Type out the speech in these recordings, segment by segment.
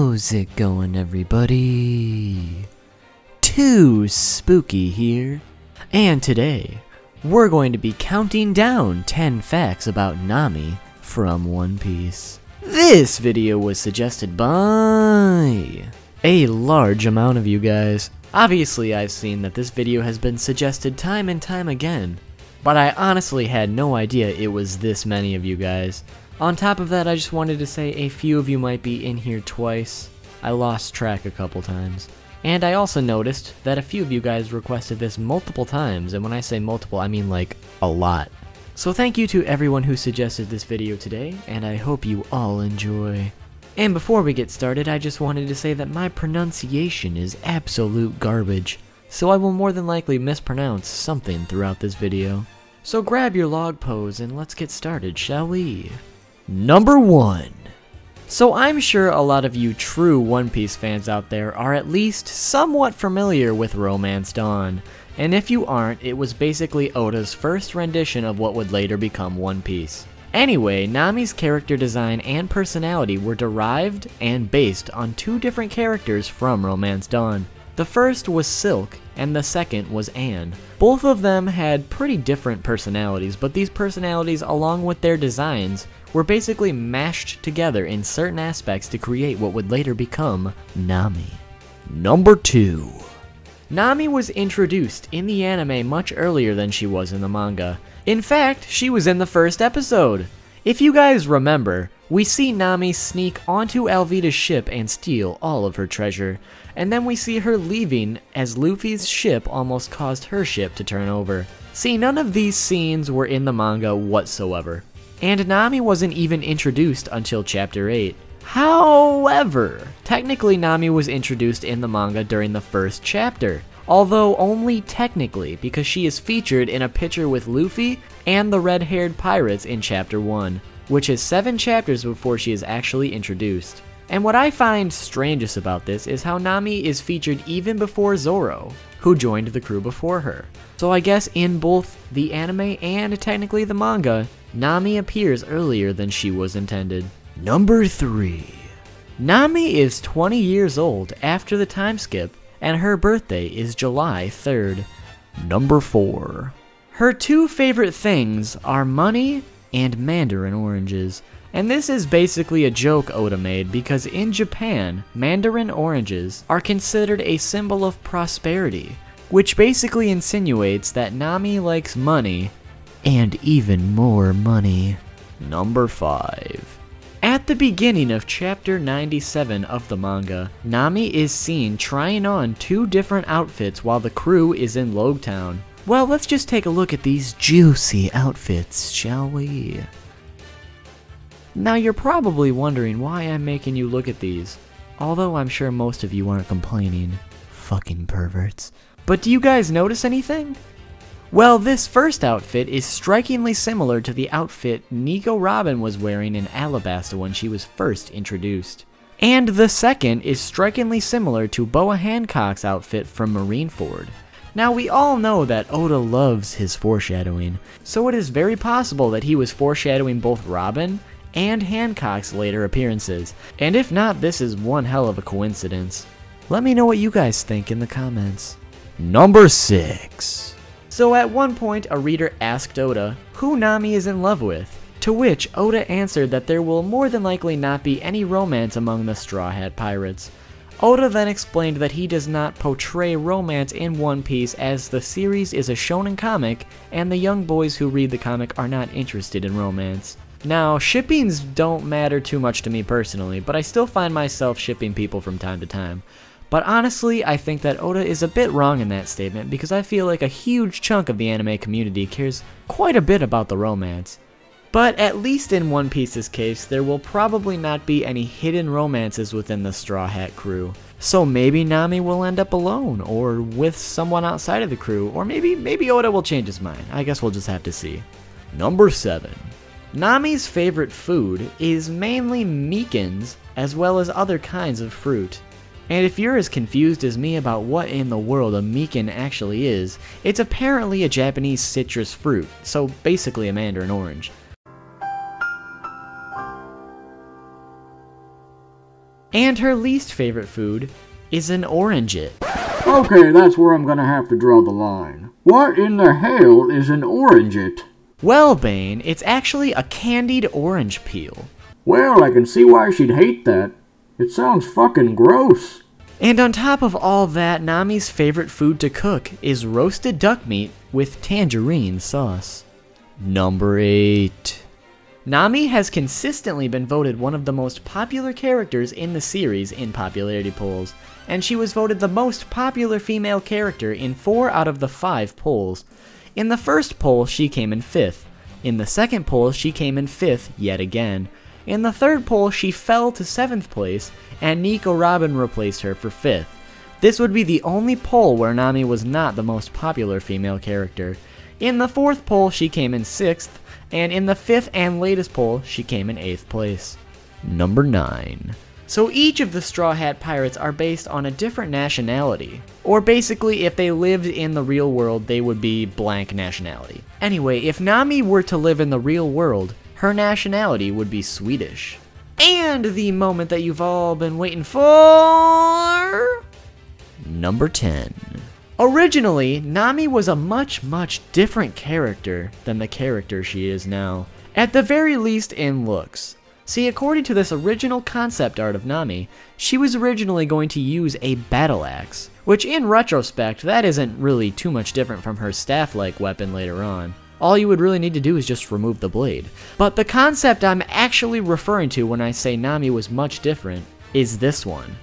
How's it going, everybody? Too Spooky here, and today we're going to be counting down 10 facts about Nami from One Piece. This video was suggested by a large amount of you guys. Obviously, I've seen that this video has been suggested time and time again, but I honestly had no idea it was this many of you guys. On top of that, I just wanted to say a few of you might be in here twice. I lost track a couple times. And I also noticed that a few of you guys requested this multiple times, and when I say multiple, I mean like a lot. So thank you to everyone who suggested this video today, and I hope you all enjoy. And before we get started, I just wanted to say that my pronunciation is absolute garbage, so I will more than likely mispronounce something throughout this video. So grab your log pose and let's get started, shall we? Number 1. So I'm sure a lot of you true One Piece fans out there are at least somewhat familiar with Romance Dawn, and if you aren't, it was basically Oda's first rendition of what would later become One Piece. Anyway, Nami's character design and personality were derived and based on two different characters from Romance Dawn. The first was Silk, and the second was Anne. Both of them had pretty different personalities, but these personalities, along with their designs, were basically mashed together in certain aspects to create what would later become Nami. Number 2. Nami was introduced in the anime much earlier than she was in the manga. In fact, she was in the first episode. If you guys remember, we see Nami sneak onto Alvida's ship and steal all of her treasure, and then we see her leaving as Luffy's ship almost caused her ship to turn over. See, none of these scenes were in the manga whatsoever, and Nami wasn't even introduced until chapter 8. However, technically Nami was introduced in the manga during the first chapter, although only technically because she is featured in a picture with Luffy and the red-haired pirates in chapter 1, which is 7 chapters before she is actually introduced. And what I find strangest about this is how Nami is featured even before Zoro, who joined the crew before her. So I guess in both the anime and technically the manga, Nami appears earlier than she was intended. Number 3. Nami is 20 years old after the time skip, and her birthday is July 3rd. Number 4. Her two favorite things are money and mandarin oranges. And this is basically a joke Oda made because in Japan, mandarin oranges are considered a symbol of prosperity, which basically insinuates that Nami likes money and even more money. Number 5. At the beginning of chapter 97 of the manga, Nami is seen trying on 2 different outfits while the crew is in Logtown. Well, let's just take a look at these juicy outfits, shall we? Now you're probably wondering why I'm making you look at these, although I'm sure most of you aren't complaining. Fucking perverts. But do you guys notice anything? Well, this first outfit is strikingly similar to the outfit Nico Robin was wearing in Alabasta when she was first introduced. And the second is strikingly similar to Boa Hancock's outfit from Marineford. Now we all know that Oda loves his foreshadowing, so it is very possible that he was foreshadowing both Robin and Hancock's later appearances, and if not, this is one hell of a coincidence. Let me know what you guys think in the comments. Number 6. So at one point, a reader asked Oda who Nami is in love with, to which Oda answered that there will more than likely not be any romance among the Straw Hat Pirates. Oda then explained that he does not portray romance in One Piece as the series is a shonen comic and the young boys who read the comic are not interested in romance. Now, shippings don't matter too much to me personally, but I still find myself shipping people from time to time. But honestly, I think that Oda is a bit wrong in that statement because I feel like a huge chunk of the anime community cares quite a bit about the romance. But at least in One Piece's case, there will probably not be any hidden romances within the Straw Hat crew. So maybe Nami will end up alone, or with someone outside of the crew, or maybe Oda will change his mind. I guess we'll just have to see. Number 7. Nami's favorite food is mainly Mikins, as well as other kinds of fruit. And if you're as confused as me about what in the world a Mikan actually is, it's apparently a Japanese citrus fruit, so basically a mandarin orange. And her least favorite food is an orange-it. Okay, that's where I'm gonna have to draw the line. What in the hell is an orange-it? Well, Bane, it's actually a candied orange peel. Well, I can see why she'd hate that. It sounds fucking gross. And on top of all that, Nami's favorite food to cook is roasted duck meat with tangerine sauce. Number 8. Nami has consistently been voted one of the most popular characters in the series in popularity polls, and she was voted the most popular female character in 4 out of the 5 polls. In the first poll, she came in 5th. In the second poll, she came in 5th yet again. In the third poll, she fell to 7th place, and Nico Robin replaced her for 5th. This would be the only poll where Nami was not the most popular female character. In the 4th poll, she came in 6th, and in the 5th and latest poll, she came in 8th place. Number 9. So each of the Straw Hat Pirates are based on a different nationality. Or basically, if they lived in the real world, they would be blank nationality. Anyway, if Nami were to live in the real world, her nationality would be Swedish. And the moment that you've all been waiting for... Number 10. Originally, Nami was a much different character than the character she is now. At the very least in looks. See, according to this original concept art of Nami, she was originally going to use a battle axe, which in retrospect, that isn't really too much different from her staff-like weapon later on. All you would really need to do is just remove the blade. But the concept I'm actually referring to when I say Nami was much different is this one.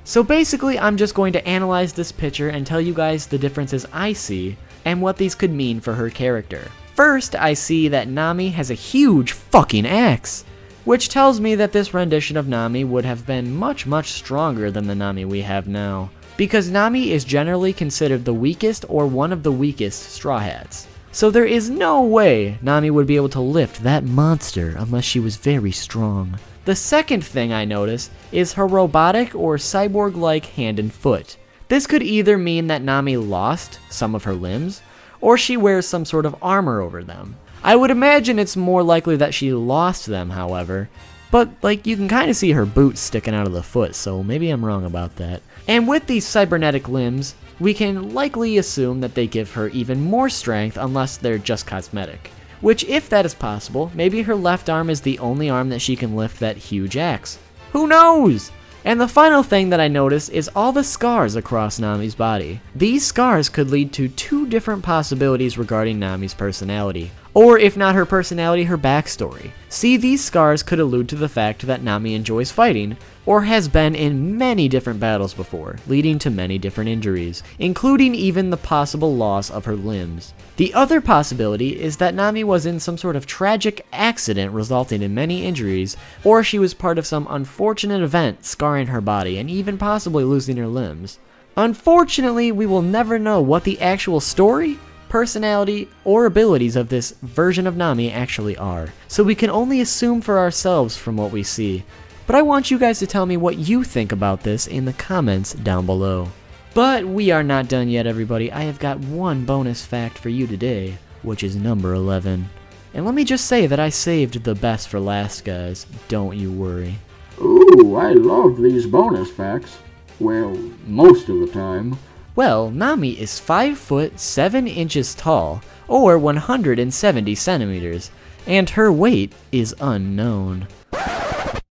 So basically, I'm just going to analyze this picture and tell you guys the differences I see and what these could mean for her character. First, I see that Nami has a huge fucking axe, which tells me that this rendition of Nami would have been much stronger than the Nami we have now, because Nami is generally considered the weakest or one of the weakest Straw Hats. So there is no way Nami would be able to lift that monster unless she was very strong. The second thing I notice is her robotic or cyborg-like hand and foot. This could either mean that Nami lost some of her limbs, or she wears some sort of armor over them. I would imagine it's more likely that she lost them, however, but like you can kind of see her boots sticking out of the foot, so maybe I'm wrong about that. And with these cybernetic limbs, we can likely assume that they give her even more strength unless they're just cosmetic. Which, if that is possible, maybe her left arm is the only arm that she can lift that huge axe. Who knows? And the final thing that I notice is all the scars across Nami's body. These scars could lead to 2 different possibilities regarding Nami's personality. Or if not her personality, her backstory. See, these scars could allude to the fact that Nami enjoys fighting, or has been in many different battles before, leading to many different injuries, including even the possible loss of her limbs. The other possibility is that Nami was in some sort of tragic accident resulting in many injuries, or she was part of some unfortunate event scarring her body and even possibly losing her limbs. Unfortunately, we will never know what the actual story, personality, or abilities of this version of Nami actually are, so we can only assume for ourselves from what we see. But I want you guys to tell me what you think about this in the comments down below. But we are not done yet, everybody. I have got one bonus fact for you today, which is number 11. And let me just say that I saved the best for last, guys. Don't you worry. Ooh, I love these bonus facts. Well, most of the time. Well, Nami is 5 foot 7 inches tall, or 170 centimeters, and her weight is unknown.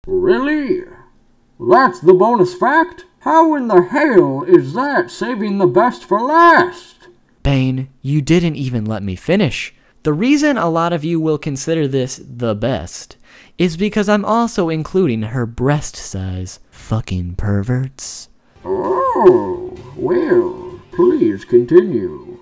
Really? That's the bonus fact? How in the hell is that saving the best for last? Bane, you didn't even let me finish. The reason a lot of you will consider this the best is because I'm also including her breast size. Fucking perverts. Oh, well, please continue.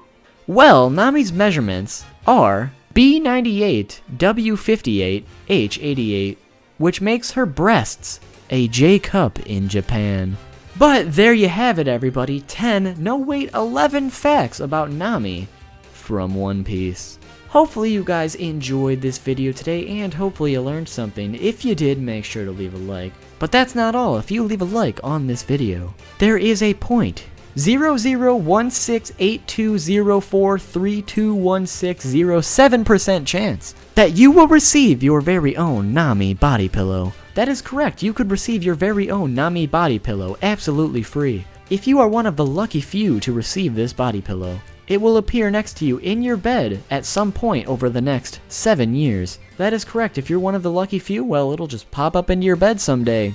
Well, Nami's measurements are B98, W58, H88, which makes her breasts a J-cup in Japan. But there you have it, everybody. 11 facts about Nami from One Piece. Hopefully you guys enjoyed this video today, and hopefully you learned something. If you did, make sure to leave a like. But that's not all. If you leave a like on this video, there is a 0.00168204321607% chance that you will receive your very own Nami body pillow. That is correct, you could receive your very own Nami body pillow absolutely free. If you are one of the lucky few to receive this body pillow, it will appear next to you in your bed at some point over the next 7 years. That is correct, if you're one of the lucky few, well, it'll just pop up into your bed someday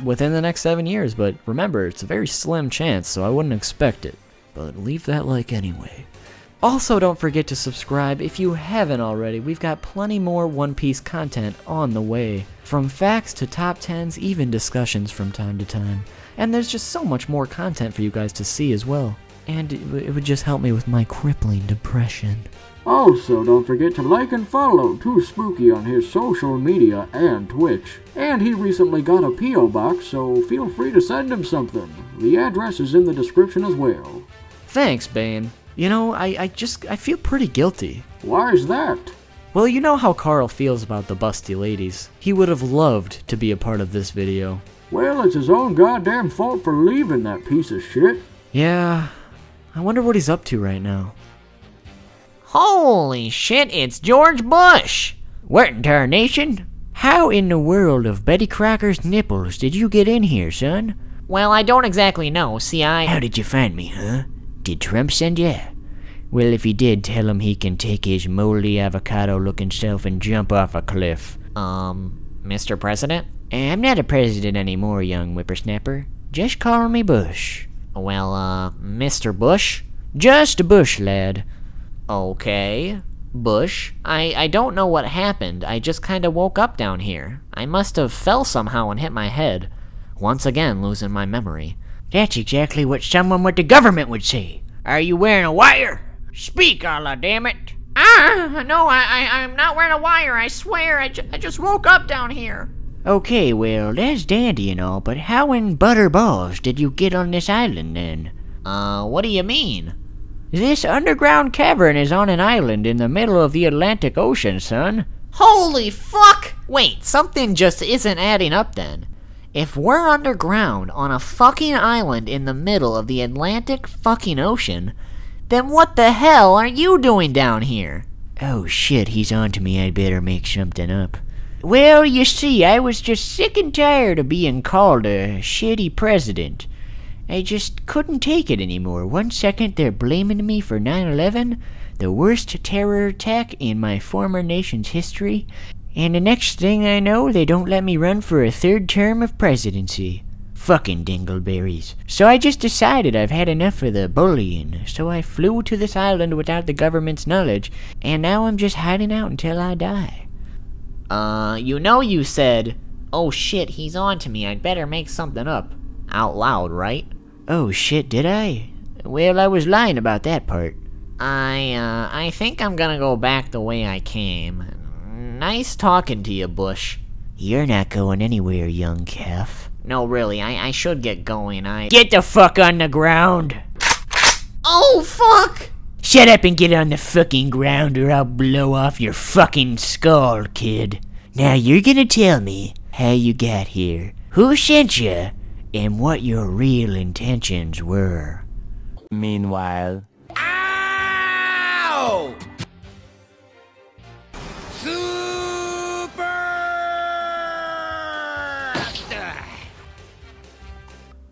within the next 7 years, but remember, it's a very slim chance, so I wouldn't expect it. But leave that like anyway. Also, don't forget to subscribe if you haven't already. We've got plenty more One Piece content on the way. From facts to top 10s, even discussions from time to time. And there's just so much more content for you guys to see as well. And it would just help me with my crippling depression. Also, don't forget to like and follow Too Spooky on his social media and Twitch. And he recently got a P.O. box, so feel free to send him something. The address is in the description as well. Thanks, Bane. You know, I feel pretty guilty. Why is that? Well, you know how Carl feels about the busty ladies. He would have loved to be a part of this video. Well, it's his own goddamn fault for leaving, that piece of shit. Yeah, I wonder what he's up to right now. Holy shit, it's George Bush! What in tarnation? How in the world of Betty Crocker's nipples did you get in here, son? Well, I don't exactly know. See, How did you find me, huh? Did Trump send you? Well, if he did, tell him he can take his moldy avocado-looking self and jump off a cliff. Mr. President? I'm not a president anymore, young whippersnapper. Just call me Bush. Well, Mr. Bush? Just a Bush, lad. Okay, Bush. I don't know what happened. I just kinda woke up down here. I must have fell somehow and hit my head. Once again, losing my memory. That's exactly what someone with the government would say. Are you wearing a wire? Speak, Allah damn it. No, I'm not wearing a wire, I swear. I just woke up down here. Okay, well, that's dandy and all, but how in butterballs did you get on this island then? What do you mean? This underground cavern is on an island in the middle of the Atlantic Ocean, son. Holy fuck! Wait, something just isn't adding up then. If we're underground on a fucking island in the middle of the Atlantic fucking Ocean, then what the hell are you doing down here? Oh shit, he's on to me, I'd better make something up. Well, you see, I was just sick and tired of being called a shitty president. I just couldn't take it anymore. One second they're blaming me for 9/11, the worst terror attack in my former nation's history, and the next thing I know, they don't let me run for a third term of presidency. Fucking dingleberries. So I just decided I've had enough of the bullying, so I flew to this island without the government's knowledge, and now I'm just hiding out until I die. You know you said, oh shit, he's on to me, I'd better make something up. Out loud, right? Oh shit, did I? Well, I was lying about that part. I think I'm gonna go back the way I came. Nice talking to you, Bush. You're not going anywhere, young calf. No, really, I should get going. Get the fuck on the ground! Oh, fuck! Shut up and get on the fucking ground or I'll blow off your fucking skull, kid. Now you're gonna tell me how you got here, who sent you, and what your real intentions were. Meanwhile... Ow!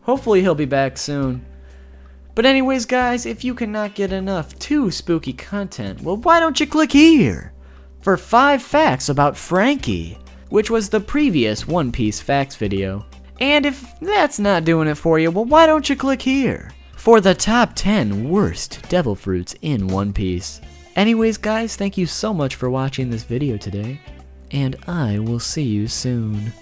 Hopefully he'll be back soon. But anyways, guys, if you cannot get enough Too Spooky content, well, why don't you click here for 5 facts about Franky, which was the previous One Piece facts video. And if that's not doing it for you, well, why don't you click here for the top 10 worst devil fruits in One Piece. Anyways, guys, thank you so much for watching this video today, and I will see you soon.